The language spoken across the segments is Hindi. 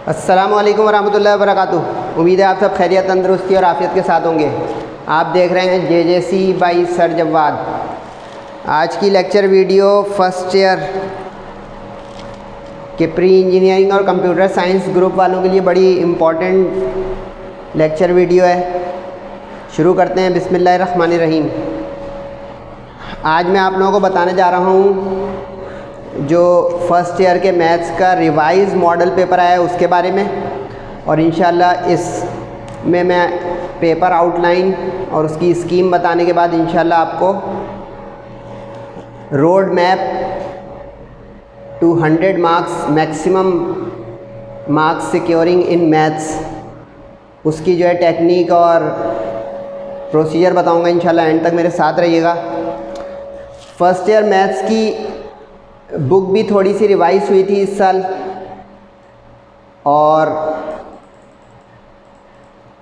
अस्सलामु अलैकुम वरहमतुल्लाहि वबरकातुहू। उम्मीद है आप सब खैरियत, तंदुरुस्ती और आफ़ियत के साथ होंगे। आप देख रहे हैं JJC बाई सर जवाद। आज की लेक्चर वीडियो फर्स्ट ईयर के प्री इंजीनियरिंग और कंप्यूटर साइंस ग्रुप वालों के लिए बड़ी इम्पॉर्टेंट लेक्चर वीडियो है। शुरू करते हैं। बिस्मिल्लाहिर्रहमानिर्रहीम। आज मैं आप लोगों को बताने जा रहा हूँ जो फर्स्ट ईयर के मैथ्स का रिवाइज मॉडल पेपर आया है उसके बारे में, और इंशाल्लाह इसमें मैं पेपर आउटलाइन और उसकी स्कीम बताने के बाद इंशाल्लाह आपको road map to 100 marks maximum marks securing in maths, उसकी जो है टेक्निक और प्रोसीजर बताऊंगा इंशाल्लाह। एंड तक मेरे साथ रहिएगा। फर्स्ट ईयर मैथ्स की बुक भी थोड़ी सी रिवाइज हुई थी इस साल, और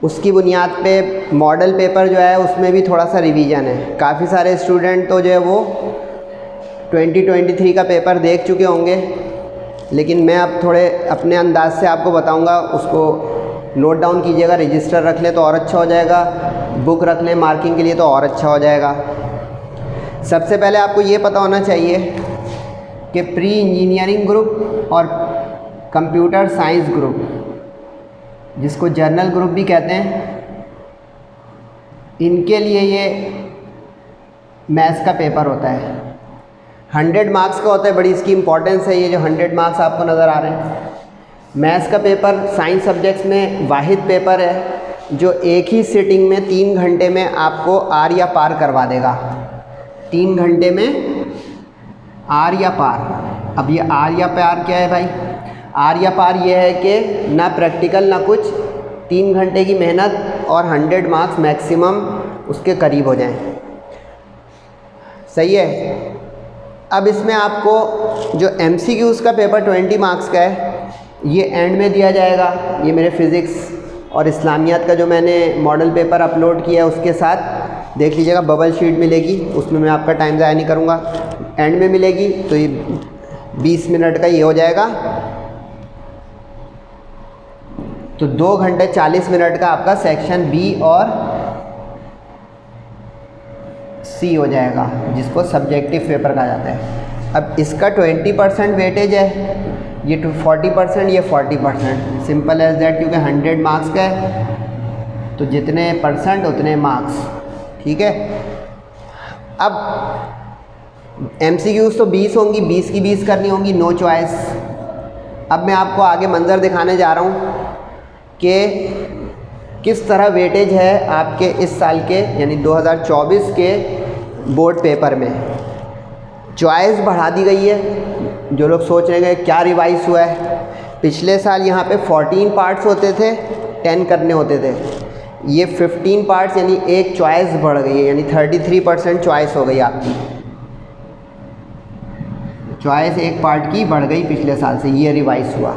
उसकी बुनियाद पे मॉडल पेपर जो है उसमें भी थोड़ा सा रिवीजन है। काफ़ी सारे स्टूडेंट तो जो है वो 2023 का पेपर देख चुके होंगे, लेकिन मैं अब थोड़े अपने अंदाज से आपको बताऊंगा। उसको नोट डाउन कीजिएगा, रजिस्टर रख लें तो और अच्छा हो जाएगा, बुक रख लें मार्किंग के लिए तो और अच्छा हो जाएगा। सबसे पहले आपको ये पता होना चाहिए कि प्री इंजीनियरिंग ग्रुप और कंप्यूटर साइंस ग्रुप, जिसको जर्नल ग्रुप भी कहते हैं, इनके लिए ये मैथ्स का पेपर होता है। 100 मार्क्स का होता है। बड़ी इसकी इम्पोर्टेंस है। ये जो 100 मार्क्स आपको नज़र आ रहे हैं, मैथ्स का पेपर साइंस सब्जेक्ट्स में वाहिद पेपर है जो एक ही सिटिंग में 3 घंटे में आपको आर या पार करवा देगा। 3 घंटे में आर या पार। अब ये आर या पार क्या है भाई? आर या पार ये है कि ना प्रैक्टिकल ना कुछ, 3 घंटे की मेहनत और 100 मार्क्स मैक्सिमम उसके करीब हो जाएं। सही है। अब इसमें आपको जो MCQs का पेपर 20 मार्क्स का है, ये एंड में दिया जाएगा। ये मेरे फिज़िक्स और इस्लामियात का जो मैंने मॉडल पेपर अपलोड किया है उसके साथ देख लीजिएगा, बबल शीट मिलेगी, उसमें मैं आपका टाइम ज़ाया नहीं करूँगा। एंड में मिलेगी तो ये 20 मिनट का ये हो जाएगा, तो 2 घंटे 40 मिनट का आपका सेक्शन बी और सी हो जाएगा, जिसको सब्जेक्टिव पेपर कहा जाता है। अब इसका 20% वेटेज है, ये 40%, ये 40%। सिंपल एज दैट, क्योंकि 100 मार्क्स का है तो जितने परसेंट उतने मार्क्स। ठीक है। अब MCQs तो 20 होंगी, 20 की 20 करनी होंगी, नो चॉइस। अब मैं आपको आगे मंजर दिखाने जा रहा हूँ कि किस तरह वेटेज है आपके इस साल के यानी 2024 के बोर्ड पेपर में। चॉइस बढ़ा दी गई है। जो लोग सोच रहे हैं क्या रिवाइज हुआ है, पिछले साल यहाँ पे 14 पार्ट्स होते थे, 10 करने होते थे। ये 15 पार्ट्स यानी एक चॉइस बढ़ गई है, यानी 33% चॉइस हो गई आपकी। चॉइस एक पार्ट की बढ़ गई पिछले साल से, ये रिवाइज हुआ।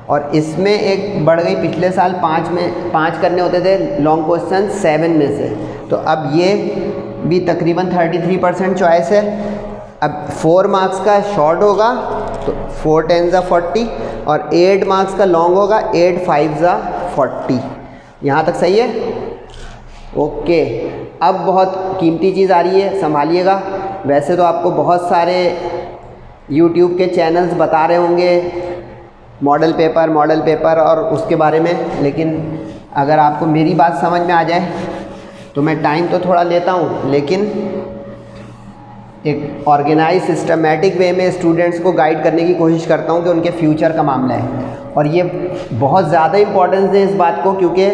और इसमें एक बढ़ गई, पिछले साल 5 करने होते थे लॉन्ग क्वेश्चन 7 में से, तो अब ये भी तकरीबन 33% चॉइस है। अब 4 मार्क्स का शॉर्ट होगा तो 4 10 ज़ा 40, और 8 मार्क्स का लॉन्ग होगा 8 5 ज़ा 40। यहाँ तक सही है? ओके। अब बहुत कीमती चीज़ आ रही है, संभालिएगा। वैसे तो आपको बहुत सारे YouTube के चैनल्स बता रहे होंगे मॉडल पेपर और उसके बारे में, लेकिन अगर आपको मेरी बात समझ में आ जाए तो मैं टाइम तो थोड़ा लेता हूँ, लेकिन एक ऑर्गेनाइज सिस्टमेटिक वे में स्टूडेंट्स को गाइड करने की कोशिश करता हूँ कि उनके फ्यूचर का मामला है। और ये बहुत ज़्यादा इम्पोर्टेंस है इस बात को, क्योंकि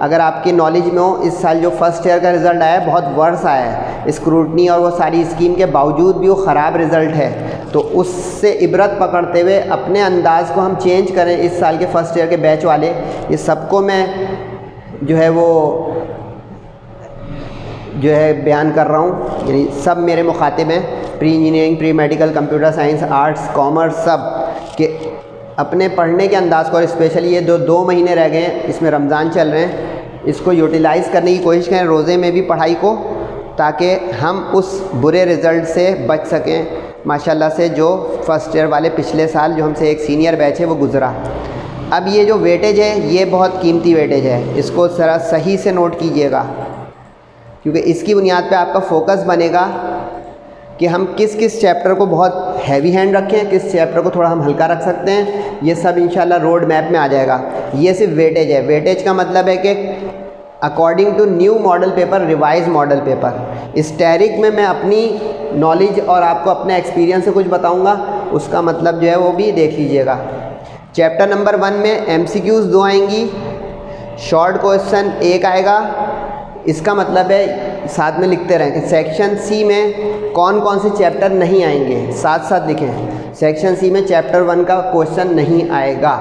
अगर आपकी नॉलेज में हो, इस साल जो फर्स्ट ईयर का रिज़ल्ट आया है बहुत वर्स आया है। स्क्रूटनी और वो सारी स्कीम के बावजूद भी वो ख़राब रिज़ल्ट है, तो उससे इबरत पकड़ते हुए अपने अंदाज़ को हम चेंज करें। इस साल के फर्स्ट ईयर के बैच वाले, ये सबको मैं जो है वो बयान कर रहा हूँ, यानी सब मेरे मुखातिब हैं, pre engineering, pre medical, computer science, arts, commerce, सब के अपने पढ़ने के अंदाज़ को, और स्पेशली ये 2 महीने रह गए हैं, इसमें रमज़ान चल रहे हैं, इसको यूटिलाइज़ करने की कोशिश करें रोज़े में भी पढ़ाई को, ताकि हम उस बुरे रिज़ल्ट से बच सकें माशाल्लाह से, जो फर्स्ट ईयर वाले पिछले साल जो हमसे एक सीनियर बैच है वो गुज़रा। अब ये जो वेटेज है ये बहुत कीमती वेटेज है, इसको ज़रा सही से नोट कीजिएगा, क्योंकि इसकी बुनियाद पे आपका फोकस बनेगा कि हम किस किस चैप्टर को बहुत हैवी हैंड रखें, किस चैप्टर को थोड़ा हम हल्का रख सकते हैं। ये सब इंशाल्लाह रोड मैप में आ जाएगा। ये सिर्फ वेटेज है। वेटेज का मतलब है कि according to new model paper, revise model paper. Static में मैं अपनी नॉलेज और आपको अपने एक्सपीरियंस से कुछ बताऊंगा, उसका मतलब जो है वो भी देख लीजिएगा। चैप्टर नंबर 1 में MCQs 2 आएंगी, शॉर्ट क्वेश्चन 1 आएगा। इसका मतलब है साथ में लिखते रहें कि सेक्शन सी में कौन कौन से चैप्टर नहीं आएंगे, साथ साथ लिखें। सेक्शन सी में चैप्टर 1 का क्वेश्चन नहीं आएगा।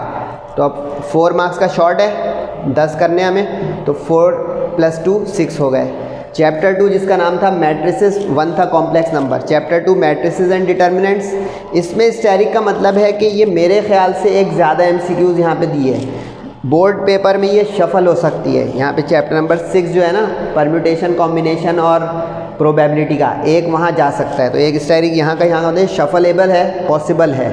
तो अब 4 मार्क्स का शॉर्ट है, 10 करने हमें, तो 4 + 2 6 हो गए। चैप्टर 2 जिसका नाम था मैट्रिसेस, 1 था complex number. Chapter 2 matrices and determinants. इसमें स्टैटिक का मतलब है कि ये मेरे ख्याल से एक ज़्यादा MCQs यहाँ पे दिए हैं। बोर्ड पेपर में ये शफल हो सकती है। यहाँ पे चैप्टर नंबर 6 जो है ना, परम्यूटेशन, कॉम्बिनेशन और प्रोबेबिलिटी का, एक वहाँ जा सकता है। तो एक स्टैटिक यहाँ का शफलेबल है, पॉसिबल है।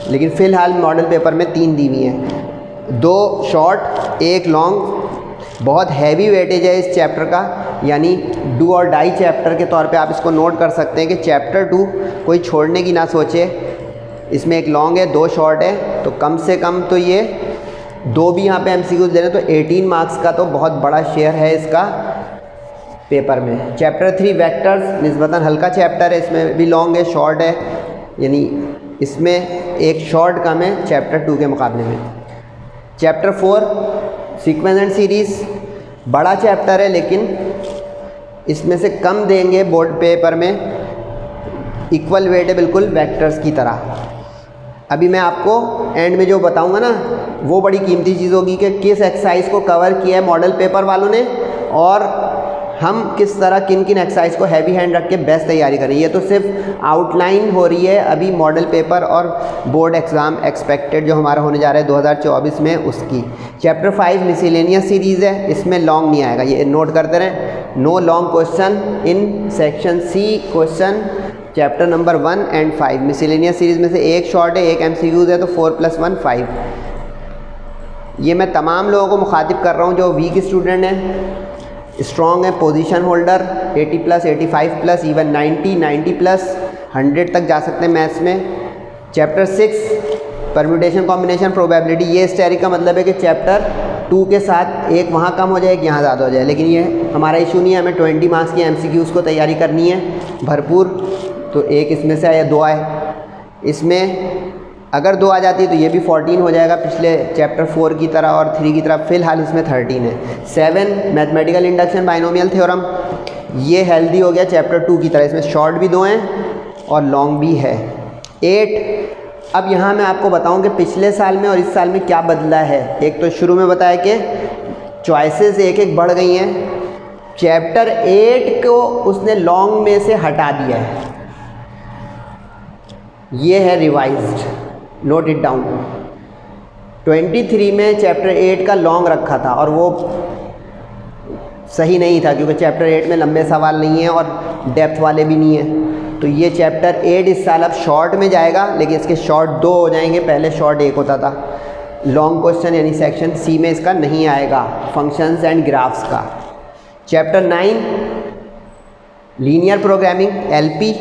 लेकिन फ़िलहाल मॉडल पेपर में 3 दी हुई हैं, 2 शॉर्ट 1 लॉन्ग। बहुत हैवी वेटेज है इस चैप्टर का, यानी डू और डाई चैप्टर के तौर पे आप इसको नोट कर सकते हैं कि चैप्टर 2 कोई छोड़ने की ना सोचे। इसमें 1 लॉन्ग है, 2 शॉर्ट है, तो कम से कम तो ये 2 भी यहाँ पे MCQs दे रहे हैं, तो 18 मार्क्स का तो बहुत बड़ा शेयर है इसका पेपर में। चैप्टर 3 वेक्टर्स निस्बतन हल्का चैप्टर है, इसमें भी लॉन्ग है, शॉर्ट है, यानी इसमें 1 शॉर्ट कम है चैप्टर 2 के मुकाबले में। चैप्टर 4 सीक्वेंस एंड सीरीज़, बड़ा चैप्टर है लेकिन इसमें से कम देंगे बोर्ड पेपर में, इक्वल वेट है बिल्कुल वेक्टर्स की तरह। अभी मैं आपको एंड में जो बताऊंगा ना, वो बड़ी कीमती चीज़ होगी कि किस एक्सरसाइज को कवर किया है मॉडल पेपर वालों ने, और हम किस तरह किन किन एक्सरसाइज को हैवी हैंड रख के बेस्ट तैयारी करें। ये तो सिर्फ आउटलाइन हो रही है अभी मॉडल पेपर और बोर्ड एग्ज़ाम एक्सपेक्टेड जो हमारा होने जा रहा है 2024 में, उसकी। चैप्टर 5 मिसलेनियस सीरीज़ है, इसमें लॉन्ग नहीं आएगा, ये नोट करते रहें। No long question in section C question chapter number 1 and 5। Miscellaneous series में से 1 शॉर्ट है, 1 MCQs है, तो 4 + 1 5। ये मैं तमाम लोगों को मुखातिब कर रहा हूँ जो वीक स्टूडेंट हैं, स्ट्रॉन्ग है, पोजीशन होल्डर 80+, 85+, इवन 90, 90+, 100 तक जा सकते हैं मैथ्स में। Chapter 6 permutation, combination, probability. ये स्टैटिक का मतलब है कि चैप्टर 2 के साथ 1 वहाँ कम हो जाए, 1 यहाँ ज़्यादा हो जाए, लेकिन ये हमारा इशू नहीं है। हमें 20 मार्क्स की MCQs को तैयारी करनी है भरपूर, तो 1 इसमें से आए या 2 आए। इसमें अगर 2 आ जाती है तो ये भी 14 हो जाएगा पिछले चैप्टर 4 की तरह और 3 की तरह। फ़िलहाल इसमें 13 है। 7 मैथमेटिकल इंडक्शन, बाइनोमियल थ्योरम, ये हेल्दी हो गया चैप्टर 2 की तरह। इसमें शॉर्ट भी 2 हैं और लॉन्ग भी है। 8 अब यहाँ मैं आपको बताऊँ कि पिछले साल में और इस साल में क्या बदला है। एक तो शुरू में बताया कि चॉइसेस 1-1 बढ़ गई हैं। चैप्टर 8 को उसने लॉन्ग में से हटा दिया है, ये है रिवाइज्ड, नोट इट डाउन। 23 में चैप्टर 8 का लॉन्ग रखा था और वो सही नहीं था, क्योंकि चैप्टर 8 में लंबे सवाल नहीं हैं और डेप्थ वाले भी नहीं हैं। तो ये चैप्टर 8 इस साल अब शॉर्ट में जाएगा, लेकिन इसके शॉर्ट 2 हो जाएंगे, पहले शॉर्ट 1 होता था। लॉन्ग क्वेश्चन यानी सेक्शन सी में इसका नहीं आएगा, फंक्शंस एंड ग्राफ्स का। चैप्टर 9 लीनियर प्रोग्रामिंग LP,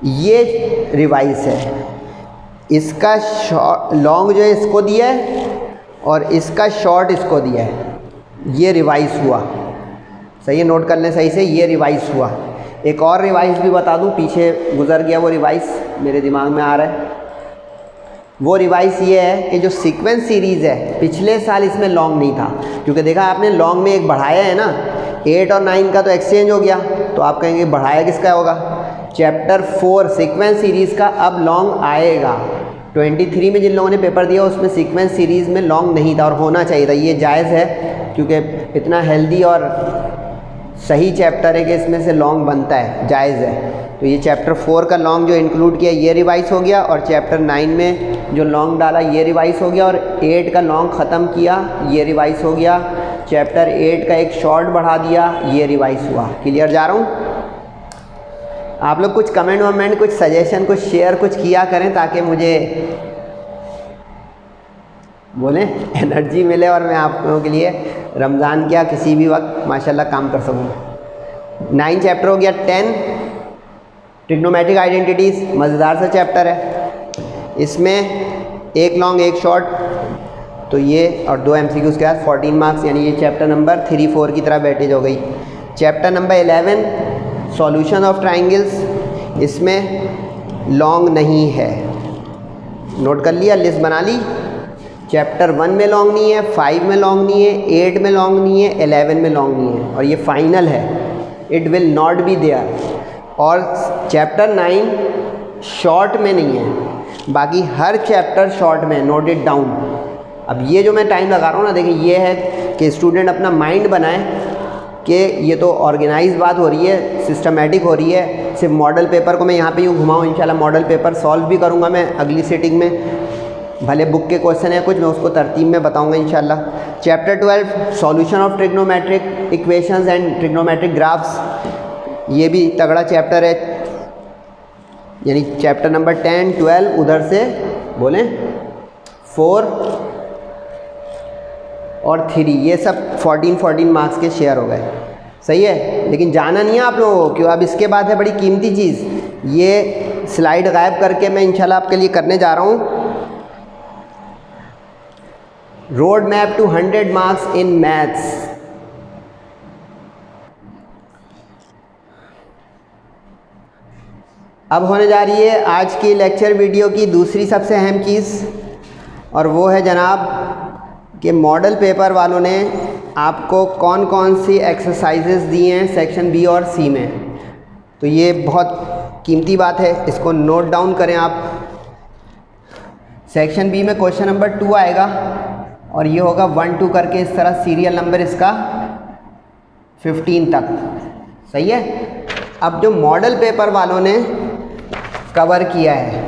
ये रिवाइज है। इसका लॉन्ग जो है इसको दिया है और इसका शॉर्ट इसको दिया है, ये रिवाइज हुआ। सही है, नोट कर लें सही से, ये रिवाइज हुआ। एक और रिवाइज भी बता दूं, पीछे गुजर गया वो रिवाइज, मेरे दिमाग में आ रहा है। वो रिवाइज ये है कि जो सीक्वेंस सीरीज़ है, पिछले साल इसमें लॉन्ग नहीं था, क्योंकि देखा आपने लॉन्ग में एक बढ़ाया है ना, 8 और 9 का तो एक्सचेंज हो गया, तो आप कहेंगे बढ़ाया किसका होगा। चैप्टर 4 सीक्वेंस सीरीज़ का अब लॉन्ग आएगा। 23 में जिन लोगों ने पेपर दिया उसमें सीक्वेंस सीरीज़ में लॉन्ग नहीं था और होना चाहिए था। ये जायज़ है क्योंकि इतना हेल्दी और सही चैप्टर है कि इसमें से लॉन्ग बनता है, जायज़ है। तो ये चैप्टर 4 का लॉन्ग जो इंक्लूड किया ये रिवाइज हो गया, और चैप्टर 9 में जो लॉन्ग डाला ये रिवाइज हो गया, और 8 का लॉन्ग ख़त्म किया ये रिवाइज हो गया। चैप्टर 8 का एक शॉर्ट बढ़ा दिया, ये रिवाइज हुआ। क्लियर जा रहा हूँ? आप लोग कुछ कमेंट वमेंट, कुछ सजेशन, कुछ शेयर, कुछ किया करें ताकि मुझे बोले एनर्जी मिले और मैं आप लोगों के लिए रमज़ान क्या किसी भी वक्त माशाल्लाह काम कर सकूँ। 9 चैप्टर हो गया। 10 ट्रिग्नोमेट्रिक आइडेंटिटीज़, मज़ेदार सा चैप्टर है। इसमें एक लॉन्ग एक शॉर्ट, तो ये और 2 MCQs के साथ 14 मार्क्स, यानी ये चैप्टर नंबर 3, 4 की तरह बैठेज हो गई। Chapter number 11 solution of triangles, इसमें लॉन्ग नहीं है, नोट कर लिया, लिस्ट बना ली। चैप्टर 1 में लॉन्ग नहीं है, 5 में लॉन्ग नहीं है, 8 में लॉन्ग नहीं है, 11 में लॉन्ग नहीं है, और ये फाइनल है, it will not be there. और चैप्टर 9 शॉर्ट में नहीं है, बाकी हर चैप्टर शॉर्ट में, नोट इट डाउन। अब ये जो मैं टाइम लगा रहा हूँ ना, देखिए ये है कि स्टूडेंट अपना माइंड बनाए कि ये तो ऑर्गेनाइज बात हो रही है, सिस्टमेटिक हो रही है। सिर्फ मॉडल पेपर को मैं यहाँ पे यूँ घुमाऊँ, इंशाल्लाह मॉडल पेपर सॉल्व भी करूँगा मैं अगली सीटिंग में, भले बुक के क्वेश्चन है कुछ, मैं उसको तरतीब में बताऊँगा इंशाल्लाह। Chapter 12 solution of trigonometric equations and trigonometric graphs, ये भी तगड़ा चैप्टर है, यानी चैप्टर नंबर 10, 12 उधर से बोलें 4 और 3, ये सब 14 मार्क्स के शेयर हो गए, सही है। लेकिन जाना नहीं है आप लोगों को, क्यों अब इसके बाद है बड़ी कीमती चीज़, ये स्लाइड गायब करके मैं इंशाल्लाह आपके लिए करने जा रहा हूँ road map to 100 marks in maths. अब होने जा रही है आज की लेक्चर वीडियो की दूसरी सबसे अहम चीज़, और वो है जनाब कि मॉडल पेपर वालों ने आपको कौन कौन सी एक्सरसाइजेस दी हैं सेक्शन बी और सी में। तो ये बहुत कीमती बात है, इसको नोट डाउन करें आप। सेक्शन बी में क्वेश्चन नंबर 2 आएगा, और ये होगा 1, 2 करके इस तरह सीरियल नंबर इसका 15 तक, सही है। अब जो मॉडल पेपर वालों ने कवर किया है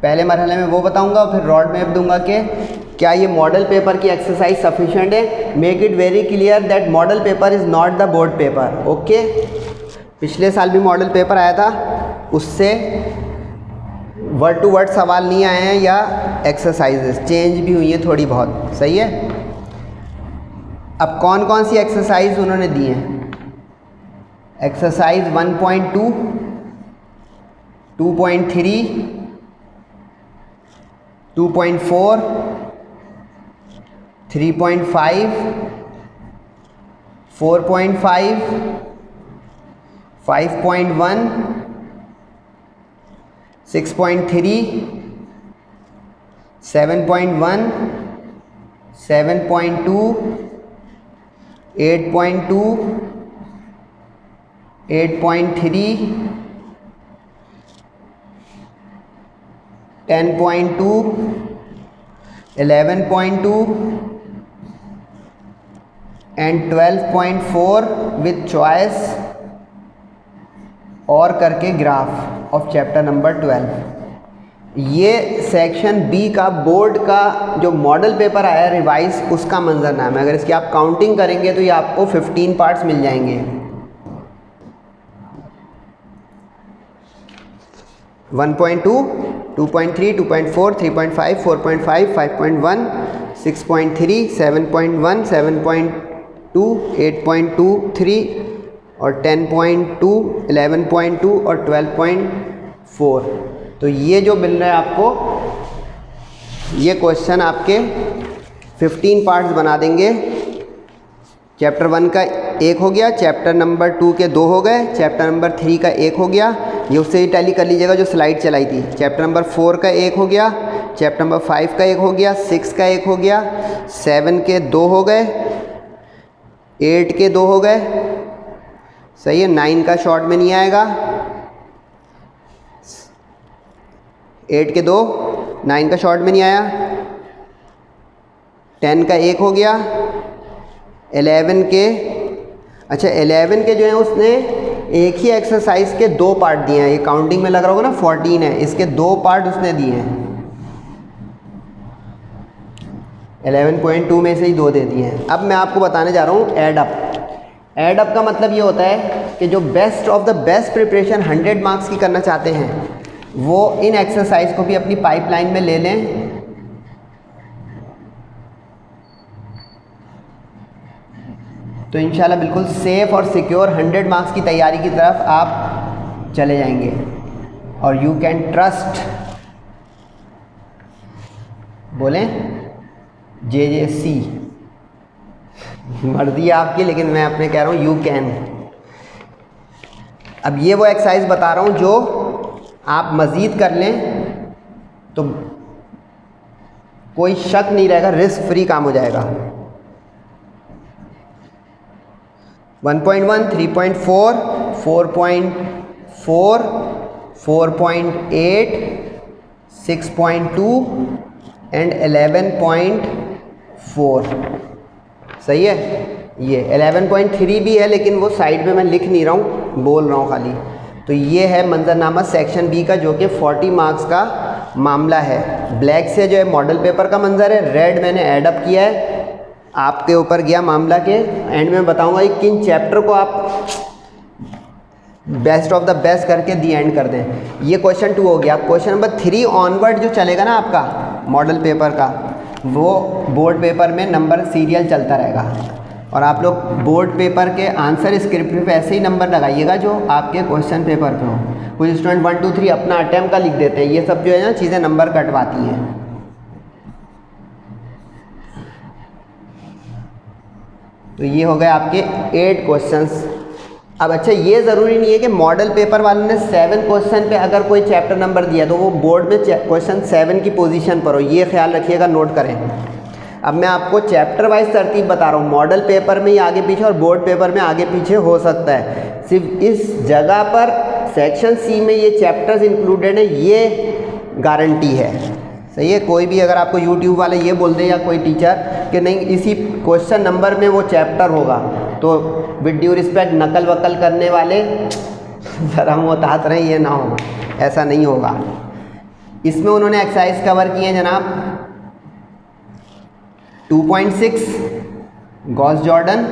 पहले मरहले में वो बताऊंगा, और फिर रोड मैप दूंगा कि क्या ये मॉडल पेपर की एक्सरसाइज सफिशिएंट है। Make it very clear that model paper is not the board paper, okay. पिछले साल भी मॉडल पेपर आया था, उससे वर्ड टू वर्ड सवाल नहीं आए हैं, या एक्सरसाइजेस चेंज भी हुई हैं थोड़ी बहुत, सही है। अब कौन कौन सी एक्सरसाइज उन्होंने दी हैं, एक्सरसाइज 1.2, 2.3, 2.4, 3.5, 4.5, 5.1, 6.3, 7.1, 7.2, 8.2, 8.3, 10.2, 11.2 एंड 12.4 विथ चॉइस और करके ग्राफ ऑफ चैप्टर नंबर 12। ये सेक्शन बी का बोर्ड का जो मॉडल पेपर आया रिवाइज, उसका मंजरनामा है। अगर इसकी आप काउंटिंग करेंगे तो ये आपको 15 पार्ट्स मिल जाएंगे। 1.2, 2.3, 2.4, 3.5, 4.5, 5.1, 6.3, 7.1, 7.2, 8.2, 3 और 10.2, 11.2 और 12.4। तो ये जो मिल रहा है आपको, ये क्वेश्चन आपके 15 पार्ट्स बना देंगे। चैप्टर 1 का 1 हो गया, चैप्टर नंबर 2 के 2 हो गए, चैप्टर नंबर 3 का 1 हो गया, ये उससे ही टैली कर लीजिएगा जो स्लाइड चलाई थी। चैप्टर नंबर 4 का 1 हो गया, चैप्टर नंबर 5 का 1 हो गया, 6 का 1 हो गया, 7 के 2 हो गए, 8 के 2 हो गए, सही है। 9 का शॉर्ट में नहीं आएगा, 8 के 2, 9 का शॉर्ट में नहीं आया, 10 का 1 हो गया, 11 के, अच्छा 11 के जो है उसने एक ही एक्सरसाइज के 2 पार्ट दिए हैं। ये काउंटिंग में लग रहा होगा ना 14 है, इसके 2 पार्ट उसने दिए हैं। 11.2 में से ही 2 दे दिए हैं। अब मैं आपको बताने जा रहा हूँ एड अप। एड अप का मतलब ये होता है कि जो best of the best preparation 100 marks की करना चाहते हैं वो इन एक्सरसाइज को भी अपनी पाइपलाइन में ले लें तो इंशाल्लाह बिल्कुल सेफ़ और सिक्योर 100 मार्क्स की तैयारी की तरफ आप चले जाएंगे। और यू कैन ट्रस्ट, बोलें JJC, मर्जी आपकी, लेकिन मैं अपने कह रहा हूँ यू कैन। अब ये वो एक्सरसाइज बता रहा हूँ जो आप मज़ीद कर लें तो कोई शक नहीं रहेगा, रिस्क फ्री काम हो जाएगा। 1.1, 3.4, 4.4, 4.8, 6.2 एंड 11.4। सही है। ये 11.3 भी है, लेकिन वो साइड पे मैं लिख नहीं रहा हूँ, बोल रहा हूँ खाली। तो ये है मंजरनामा सेक्शन बी का, जो कि 40 मार्क्स का मामला है। ब्लैक से जो है मॉडल पेपर का मंजर है, रेड मैंने ऐड अप किया है, आपके ऊपर गया मामला के एंड में बताऊंगा कि किन चैप्टर को आप बेस्ट ऑफ द बेस्ट करके दी एंड कर दें। ये क्वेश्चन 2 हो गया। क्वेश्चन नंबर 3 ऑनवर्ड जो चलेगा ना आपका मॉडल पेपर का, वो बोर्ड पेपर में नंबर सीरियल चलता रहेगा। और आप लोग बोर्ड पेपर के आंसर स्क्रिप्ट पे ऐसे ही नंबर लगाइएगा जो आपके क्वेश्चन पेपर पे हो। कुछ स्टूडेंट 1 2 3 अपना अटैम्प्ट का लिख देते हैं, ये सब जो है ना चीज़ें नंबर कटवाती हैं। तो ये हो गए आपके 8 क्वेश्चंस। अब अच्छा, ये ज़रूरी नहीं है कि मॉडल पेपर वालों ने 7 क्वेश्चन पे अगर कोई चैप्टर नंबर दिया तो वो बोर्ड में क्वेश्चन 7 की पोजीशन पर हो, ये ख्याल रखिएगा, नोट करें। अब मैं आपको चैप्टर वाइज तरतीब बता रहा हूँ। मॉडल पेपर में ये आगे पीछे और बोर्ड पेपर में आगे पीछे हो सकता है। सिर्फ इस जगह पर सेक्शन सी में ये चैप्टर्स इंक्लूडेड है, ये गारंटी है। सही है। कोई भी अगर आपको यूट्यूब वाले ये बोल दे या कोई टीचर कि नहीं इसी क्वेश्चन नंबर में वो चैप्टर होगा, तो विद ड्यू रिस्पेक्ट नकल वकल करने वाले ज़रा मुहतात रहें, ये ना हो, ऐसा नहीं होगा। इसमें उन्होंने एक्सरसाइज कवर किए हैं जनाब 2.6 गॉस जॉर्डन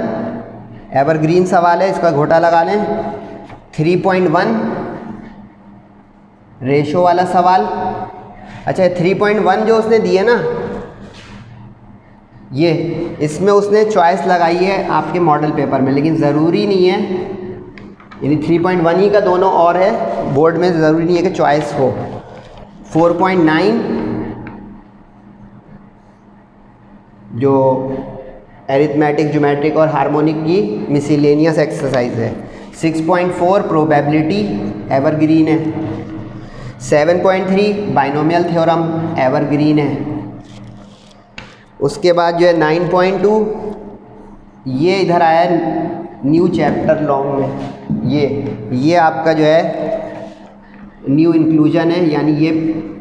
एवरग्रीन सवाल है, इसका घोटा लगा लें। 3.1 रेशो वाला सवाल। अच्छा 3.1 जो उसने दिए ना, ये इसमें उसने चॉइस लगाई है आपके मॉडल पेपर में, लेकिन ज़रूरी नहीं है, यानी 3.1 ही का दोनों और है, बोर्ड में ज़रूरी नहीं है कि चॉइस हो। 4.9 जो एरिथमेटिक, ज्योमेट्रिक और हार्मोनिक की मिसलेनियस एक्सरसाइज है। 6.4 प्रोबेबिलिटी एवरग्रीन है। 7.3 बाइनोमियल थ्योरम एवरग्रीन है। उसके बाद जो है 9.2 ये इधर आया न्यू चैप्टर लॉन्ग में, ये आपका जो है न्यू इंक्लूजन है, यानी ये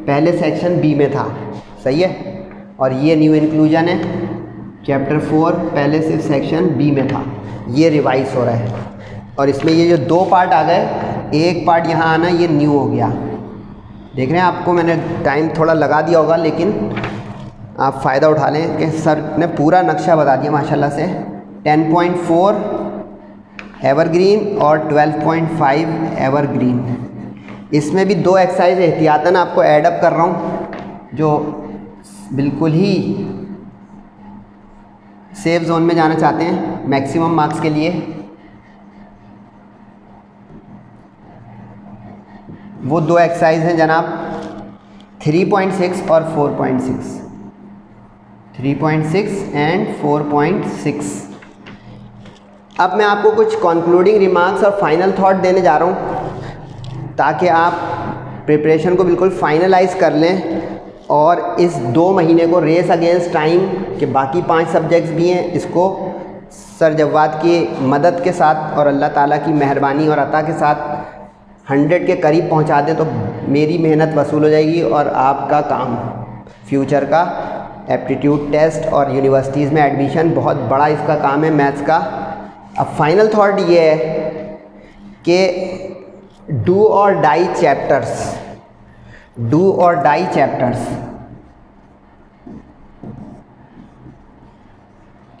पहले सेक्शन बी में था। सही है। और ये न्यू इंक्लूजन है, चैप्टर 4 पहले से सेक्शन बी में था, ये रिवाइज हो रहा है। और इसमें ये जो 2 पार्ट आ गए, एक पार्ट यहाँ आना, ये न्यू हो गया। देख रहे हैं, आपको मैंने टाइम थोड़ा लगा दिया होगा, लेकिन आप फ़ायदा उठा लें कि सर ने पूरा नक्शा बता दिया माशाल्लाह से। 10.4 एवरग्रीन और 12.5 एवरग्रीन। इसमें भी 2 एक्सरसाइज एहतियातन आपको ऐडअप कर रहा हूँ, जो बिल्कुल ही सेफ जोन में जाना चाहते हैं मैक्सिमम मार्क्स के लिए। वो 2 एक्सरसाइज हैं जनाब 3.6 और 4.6, 3.6 एंड 4.6। अब मैं आपको कुछ कंक्लूडिंग रिमार्क्स और फाइनल थॉट देने जा रहा हूँ, ताकि आप प्रिपरेशन को बिल्कुल फाइनलाइज कर लें और इस 2 महीने को रेस अगेंस्ट टाइम के बाकी 5 सब्जेक्ट्स भी हैं, इसको सर जवाद की मदद के साथ और अल्लाह ताला की मेहरबानी और अता के साथ 100 के करीब पहुंचा दें, तो मेरी मेहनत वसूल हो जाएगी और आपका काम फ्यूचर का एप्टीट्यूड टेस्ट और यूनिवर्सिटीज़ में एडमिशन, बहुत बड़ा इसका काम है मैथ्स का। अब फाइनल थॉट ये है कि डू और डाई चैप्टर्स, डू और डाई चैप्टर्स,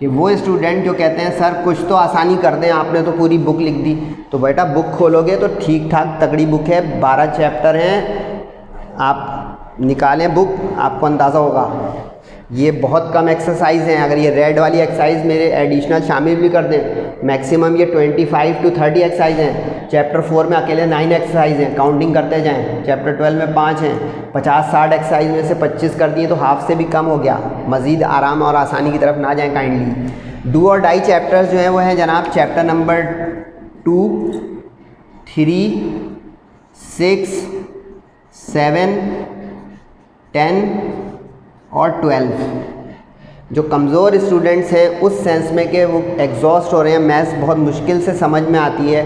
कि वो स्टूडेंट जो कहते हैं सर कुछ तो आसानी कर दें, आपने तो पूरी बुक लिख दी। तो बेटा बुक खोलोगे तो ठीक ठाक तगड़ी बुक है, 12 चैप्टर हैं, आप निकालें बुक, आपको अंदाज़ा होगा। ये बहुत कम एक्सरसाइज हैं। अगर ये रेड वाली एक्सरसाइज मेरे एडिशनल शामिल भी कर दें, मैक्सिमम ये 25 to 30 एक्सरसाइज हैं। चैप्टर 4 में अकेले 9 एक्सरसाइज हैं, काउंटिंग करते जाएं। चैप्टर 12 में 5 हैं। 50-60 एक्सरसाइज में से 25 कर दिए तो हाफ से भी कम हो गया। मज़ीद आराम और आसानी की तरफ ना जाएं काइंडली। डू और डाई चैप्टर्स जो हैं वो हैं जनाब चैप्टर नंबर 2, 3, 6, 7, 10 और 12। जो कमज़ोर स्टूडेंट्स हैं उस सेंस में कि वो एग्जॉस्ट हो रहे हैं, मैथ्स बहुत मुश्किल से समझ में आती है,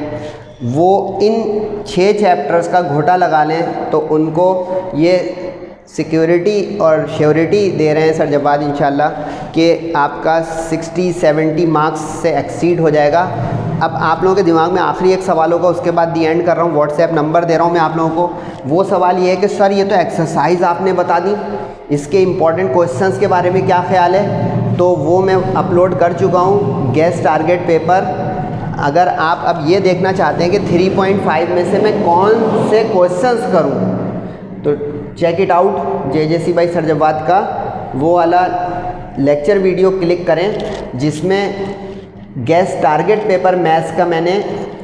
वो इन 6 चैप्टर्स का घोटा लगा लें तो उनको ये सिक्योरिटी और श्योरिटी दे रहे हैं सर जवाद इंशाल्लाह कि आपका 60-70 मार्क्स से एक्सीड हो जाएगा। अब आप लोगों के दिमाग में आखिरी एक सवाल होगा, उसके बाद दी एंड कर रहा हूँ, व्हाट्सएप नंबर दे रहा हूँ मैं आप लोगों को। वो सवाल ये है कि सर ये तो एक्सरसाइज आपने बता दी, इसके इम्पॉर्टेंट क्वेश्चंस के बारे में क्या ख्याल है? तो वो मैं अपलोड कर चुका हूँ, गेस टारगेट पेपर। अगर आप अब ये देखना चाहते हैं कि 3.5 में से मैं कौन से क्वेश्चंस करूँ तो check it out, JJC by sir Jawad का वो वाला लेक्चर वीडियो क्लिक करें जिसमें गेस टारगेट पेपर मैथ्स का मैंने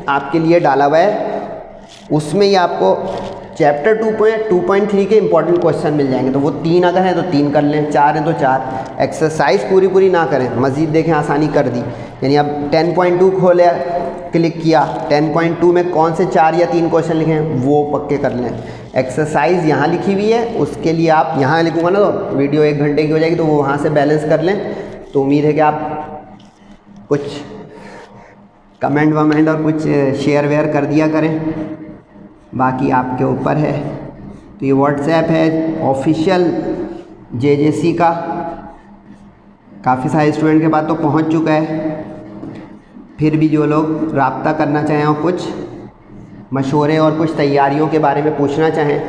आपके लिए डाला हुआ है। उसमें ही आपको चैप्टर 2.3 के इंपॉर्टेंट क्वेश्चन मिल जाएंगे। तो वो 3 अगर हैं तो 3 कर लें, 4 हैं तो 4। एक्सरसाइज पूरी ना करें, मज़ीद देखें आसानी कर दी। यानी अब 10.2 खोले, क्लिक किया, 10.2 में कौन से 4 या 3 क्वेश्चन लिखे हैं वो पक्के कर लें। एक्सरसाइज यहाँ लिखी हुई है, उसके लिए आप यहाँ लिखूँगा ना तो वीडियो 1 घंटे की हो जाएगी, तो वो वहाँ से बैलेंस कर लें। तो उम्मीद है कि आप कुछ कमेंट वमेंट और कुछ शेयर वेयर कर दिया करें, बाकी आपके ऊपर है। तो ये व्हाट्सएप है ऑफिशियल JJC का, काफ़ी सारे स्टूडेंट के पास तो पहुंच चुका है। फिर भी जो लोग राब्ता करना चाहें और कुछ मशवरे और कुछ तैयारियों के बारे में पूछना चाहें,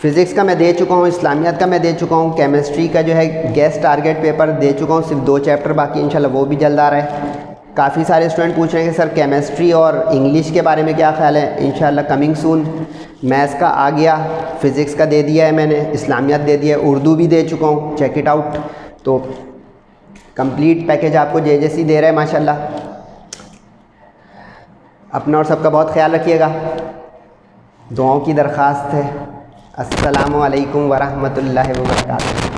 फ़िज़िक्स का मैं दे चुका हूँ, इस्लामियात का मैं दे चुका हूँ, केमिस्ट्री का जो है गेस टारगेट पेपर दे चुका हूँ, सिर्फ 2 चैप्टर बाकी इंशाल्लाह वो भी जल्द आ रहा है। काफ़ी सारे स्टूडेंट पूछ रहे हैं कि सर केमिस्ट्री और इंग्लिश के बारे में क्या ख्याल है? इंशाल्लाह कमिंग सून। मैथ्स का आ गया, फ़िज़िक्स का दे दिया है मैंने, इस्लामियात दे दिया है, उर्दू भी दे चुका हूँ, चेक इट आउट। तो कंप्लीट पैकेज आपको JJC दे रहा है माशाल्लाह। अपना और सबका बहुत ख्याल रखिएगा, दुआओं की दरख्वास्त है। अस्सलामु अलैकुम वरहमतुल्लाहि व बरकातुहू।